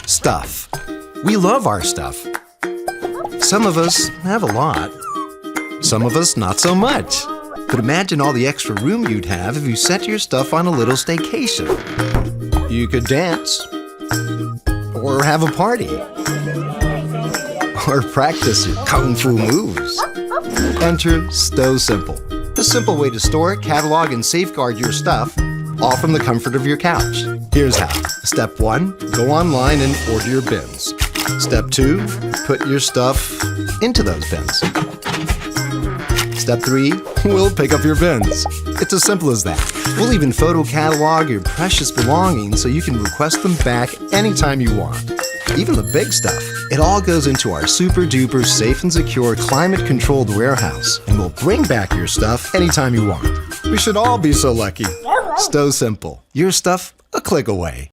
Stuff. We love our stuff. Some of us have a lot. Some of us not so much. But imagine all the extra room you'd have if you set your stuff on a little staycation. You could dance, or have a party, or practice your kung fu moves. Enter Stow Simple, the simple way to store, catalog, and safeguard your stuff, all from the comfort of your couch. Here's how. Step 1, go online and order your bins. Step 2, put your stuff into those bins. Step 3, we'll pick up your bins. It's as simple as that. We'll even photo catalog your precious belongings so you can request them back anytime you want. Even the big stuff. It all goes into our super duper safe and secure climate controlled warehouse, and we'll bring back your stuff anytime you want. We should all be so lucky. Stow Simple. Your stuff a click away.